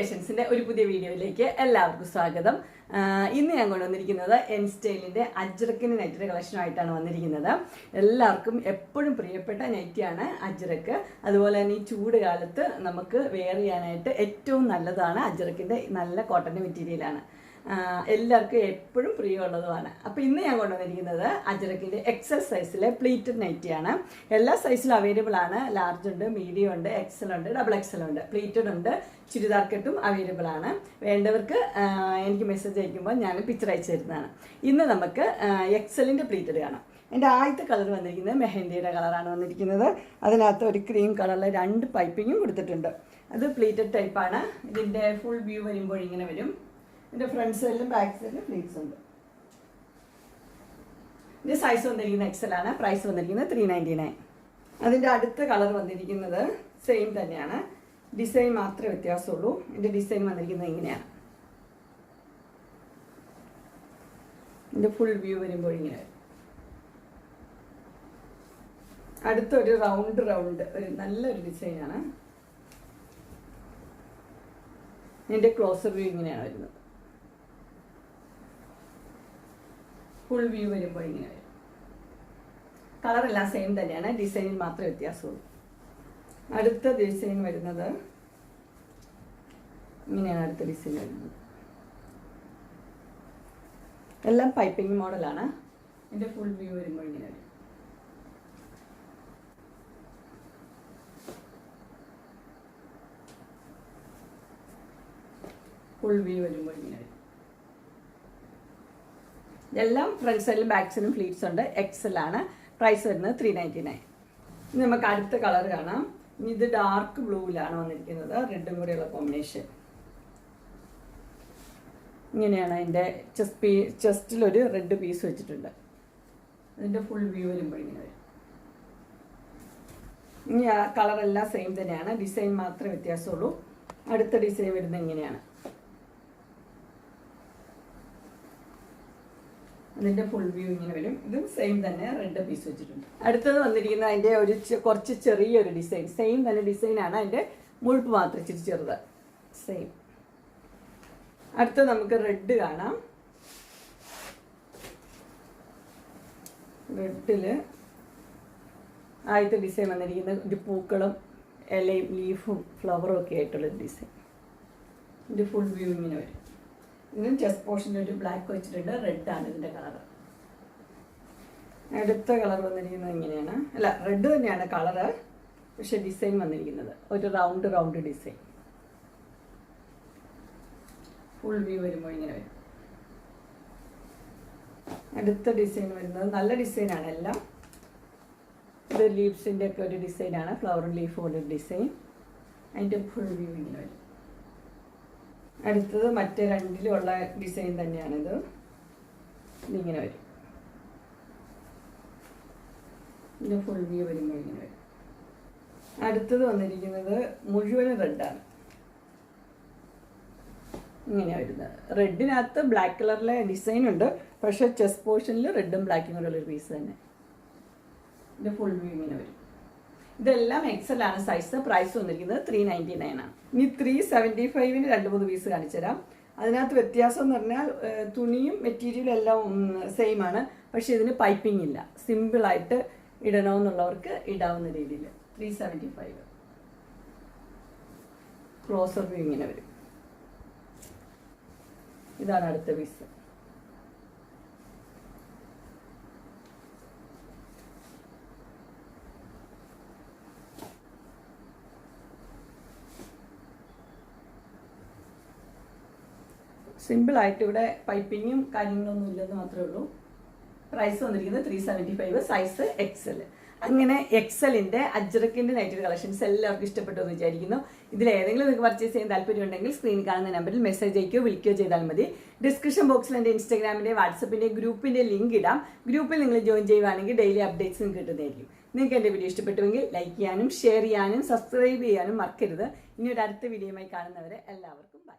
ക്രിയേഷൻസിന്റെ ഒരു പുതിയ വീഡിയോയിലേക്ക് എല്ലാവർക്കും സ്വാഗതം. ഇന്ന് ഞാൻ കൊണ്ടുവന്നിരിക്കുന്നത് എൻ സ്റ്റൈലിന്റെ അജ്രക്കിന്റെ നൈറ്റിയുടെ കളക്ഷനുമായിട്ടാണ് വന്നിരിക്കുന്നത്. എല്ലാവർക്കും എപ്പോഴും പ്രിയപ്പെട്ട നൈറ്റിയാണ് അജ്രക്ക്. അതുപോലെ തന്നെ ഈ ചൂട് കാലത്ത് നമുക്ക് വെയർ ചെയ്യാനായിട്ട് ഏറ്റവും നല്ലതാണ് അജ്രക്കിന്റെ നല്ല കോട്ടൺ മെറ്റീരിയലാണ്. എല്ലാവർക്കും എപ്പോഴും പ്രിയമുള്ളതുമാണ്. അപ്പോൾ ഇന്ന് ഞാൻ കൊണ്ടുവന്നിരിക്കുന്നത് അജ്രക്കിന്റെ എക്സൽ സൈസിലെ പ്ലീറ്റഡ് നൈറ്റിയാണ്. എല്ലാ സൈസിലും അവൈലബിൾ ആണ്. ലാർജ് ഉണ്ട്, മീഡിയം ഉണ്ട്, എക്സൽ ഉണ്ട്, ഡബിൾ എക്സൽ ഉണ്ട്, പ്ലീറ്റഡ് ഉണ്ട്, ചുരിദാർ കെട്ടും അവൈലബിൾ ആണ്. വേണ്ടവർക്ക് എനിക്ക് മെസ്സേജ് അയക്കുമ്പോൾ ഞാൻ പിക്ചർ അയച്ചു തരുന്നതാണ്. ഇന്ന് നമുക്ക് എക്സലിന്റെ പ്ലീറ്റഡ് കാണാം. എൻ്റെ ആദ്യത്തെ കളർ വന്നിരിക്കുന്നത് മെഹന്തിയുടെ കളറാണ് വന്നിരിക്കുന്നത്. അതിനകത്ത് ഒരു ക്രീം കളറിലെ 2 പൈപ്പിങ്ങും കൊടുത്തിട്ടുണ്ട്. അത് പ്ലീറ്റഡ് ടൈപ്പാണ്. ഇതിൻ്റെ ഫുൾ വ്യൂ വരുമ്പോൾ ഇങ്ങനെ വരും. ഇതിൻ്റെ ഫ്രണ്ട് സൈഡിലും ബാക്ക് സൈഡിലും പ്ലീറ്റ്സ് ഉണ്ട്. ഇതിൻ്റെ സൈസ് വന്നിരിക്കുന്നത് എക്സലാണ്. പ്രൈസ് വന്നിരിക്കുന്നത് 399. അതിൻ്റെ അടുത്ത കളർ വന്നിരിക്കുന്നത് സെയിം തന്നെയാണ്. ഡിസൈൻ മാത്രമേ വ്യത്യാസമുള്ളൂ. ഇതിൻ്റെ ഡിസൈൻ വന്നിരിക്കുന്നത് ഇങ്ങനെയാണ്. ഇതിൻ്റെ ഫുൾ വ്യൂ വരുമ്പോൾ ഇങ്ങനെ വരും. അടുത്തൊരു റൗണ്ട് ഒരു നല്ലൊരു ഡിസൈനാണ്. ഇതിൻ്റെ ക്ലോസർ വ്യൂ ഇങ്ങനെയാണ് വരുന്നത്. ഫുൾ വ്യൂ വരുമ്പോൾ ഇങ്ങനെ വരും. കളറെല്ലാം സെയിം തന്നെയാണ്, ഡിസൈനിൽ മാത്രമേ വ്യത്യാസമുള്ളൂ. അടുത്ത ഡിസൈൻ വരുന്നത് ഇങ്ങനെയാണ്. അടുത്ത ഡിസൈൻ വരുന്നത് എല്ലാം പൈപ്പിംഗ് മോഡലാണ്. ഇതിൻ്റെ ഫുൾ വ്യൂ വരുമ്പോൾ ഇങ്ങനെ വരും. ഫുൾ വ്യൂ വരുമ്പോൾ ഇങ്ങനെ വരും. എല്ലാം ഫ്രണ്ട് സൈഡിലും ബാക്ക് സൈഡിലും ഫ്ലീറ്റ്സ് ഉണ്ട്. എക്സൽ ആണ്. പ്രൈസ് വരുന്നത് 399. ഇനി നമുക്ക് അടുത്ത കളർ കാണാം. ഇത് ഡാർക്ക് ബ്ലൂവിലാണ് വന്നിരിക്കുന്നത്. റെഡും കൂടെയുള്ള കോമ്പിനേഷൻ. ഇങ്ങനെയാണ് അതിൻ്റെ ചെസ്റ്റിലൊരു റെഡ് പീസ് വെച്ചിട്ടുണ്ട്. അതിൻ്റെ ഫുൾ വ്യൂ വരുമ്പോൾ ഇങ്ങനെ വരും. ഇനി ആ കളറെല്ലാം സെയിം തന്നെയാണ്, ഡിസൈൻ മാത്രമേ വ്യത്യാസമുള്ളൂ. അടുത്ത ഡിസൈൻ വരുന്നത് ഇങ്ങനെയാണ്. അതിൻ്റെ ഫുൾ വ്യൂ ഇങ്ങനെ വരും. ഇതും സെയിം തന്നെ, റെഡ് പീസ് വെച്ചിട്ടുണ്ട്. അടുത്തത് വന്നിരിക്കുന്നത് അതിൻ്റെ ഒരു കുറച്ച് ചെറിയൊരു ഡിസൈൻ. സെയിം തന്നെ ഡിസൈനാണ്. അതിൻ്റെ മുഴുപ്പ് മാത്രം ഇച്ചിരി ചെറുത്. സെയിം. അടുത്തത് നമുക്ക് റെഡ് കാണാം. റെഡിൽ ആദ്യത്തെ ഡിസൈൻ വന്നിരിക്കുന്നത് ഒരു പൂക്കളും ഇലയും ലീഫും ഫ്ലവറും ഒക്കെ ആയിട്ടുള്ളൊരു ഡിസൈൻ. ഇതിൻ്റെ ഫുൾ വ്യൂ ഇങ്ങനെ വരും. ഇതിനും ചെസ്റ്റ് പോർഷനിൽ ഒരു ബ്ലാക്ക് വെച്ചിട്ടുണ്ട്. റെഡാണ് ഇതിൻ്റെ കളർ. അടുത്ത കളർ വന്നിരിക്കുന്നത് ഇങ്ങനെയാണ്. അല്ല, റെഡ് തന്നെയാണ് കളറ്, പക്ഷെ ഡിസൈൻ വന്നിരിക്കുന്നത് ഒരു റൗണ്ട് ഡിസൈൻ. ഫുൾ വ്യൂ വരുമ്പോൾ ഇങ്ങനെ വരും. അടുത്ത ഡിസൈൻ വരുന്നത് നല്ല ഡിസൈനാണ് എല്ലാം. ഇത് ലീവ്സിൻ്റെ ഒക്കെ ഒരു ഡിസൈനാണ്. ഫ്ലവറും ലീഫും പോലെ ഒരു ഡിസൈൻ. അതിൻ്റെ ഫുൾ വ്യൂ ഇങ്ങനെ വരും. അടുത്തത് മറ്റേ രണ്ടിലുള്ള ഡിസൈൻ തന്നെയാണിത്. ഇതിങ്ങനെ വരും. ഇതിൻ്റെ ഫുൾ വ്യൂ വരുമ്പോൾ ഇങ്ങനെ വരും. അടുത്തത് വന്നിരിക്കുന്നത് മുഴുവനും റെഡാണ്. ഇങ്ങനെ വരുന്നത്. റെഡിനകത്ത് ബ്ലാക്ക് കളറിലെ ഡിസൈൻ ഉണ്ട്, പക്ഷേ ചെസ്റ്റ് പോർഷനിൽ റെഡും ബ്ലാക്കും കൂടെ ഉള്ളൊരു പീസ് തന്നെ. ഇതിൻ്റെ ഫുൾ വ്യൂ ഇങ്ങനെ വരും. ഇതെല്ലാം എക്സൽ ആണ് സൈസ്. പ്രൈസ് വന്നിരിക്കുന്നത് 399 ആണ്. ഇനി 375-ന് 2-3 പീസ് കാണിച്ചു തരാം. അതിനകത്ത് വ്യത്യാസം എന്ന് പറഞ്ഞാൽ തുണിയും മെറ്റീരിയലും എല്ലാം സെയിം ആണ്, പക്ഷെ ഇതിന് പൈപ്പിംഗ് ഇല്ല. സിമ്പിളായിട്ട് ഇടണമെന്നുള്ളവർക്ക് ഇടാവുന്ന രീതിയിൽ 375. ക്ലോസർ വ്യൂ ഇങ്ങനെ വരും. ഇതാണ് അടുത്ത പീസ്. സിമ്പിളായിട്ട് ഇവിടെ പൈപ്പിങ്ങും കാര്യങ്ങളൊന്നും ഇല്ലെന്ന് മാത്രമേ ഉള്ളൂ. പ്രൈസ് വന്നിരിക്കുന്നത് 375, സൈസ് എക്സൽ. അങ്ങനെ എക്സലിൻ്റെ അജ്രക്കിൻ്റെ നൈറ്റി കളക്ഷൻസ് എല്ലാവർക്കും ഇഷ്ടപ്പെട്ടു എന്ന് വിചാരിക്കുന്നു. ഇതിലേതെങ്കിലും നിങ്ങൾക്ക് പർച്ചേസ് ചെയ്യാൻ താല്പര്യമുണ്ടെങ്കിൽ സ്ക്രീനിൽ കാണുന്ന നമ്പറിൽ മെസ്സേജ് അയക്കുകയോ വിളിക്കുകയോ ചെയ്താൽ മതി. ഡിസ്ക്രിപ്ഷൻ ബോക്സിൽ എൻ്റെ ഇൻസ്റ്റാഗ്രാമിൻ്റെ വാട്സപ്പിൻ്റെ ഗ്രൂപ്പിൻ്റെ ലിങ്ക് ഇടാം. ഗ്രൂപ്പിൽ നിങ്ങൾ ജോയിൻ ചെയ്യുകയാണെങ്കിൽ ഡെയിലി അപ്ഡേറ്റ്സും കിട്ടുന്നതായിരിക്കും. നിങ്ങൾക്ക് എൻ്റെ വീഡിയോ ഇഷ്ടപ്പെട്ടുവെങ്കിൽ ലൈക്ക് ചെയ്യാനും ഷെയർ ചെയ്യാനും സബ്സ്ക്രൈബ് ചെയ്യാനും മറക്കരുത്. ഇനി ഒരു അടുത്ത വീഡിയോയുമായി കാണുന്നവരെ എല്ലാവർക്കും ബൈ.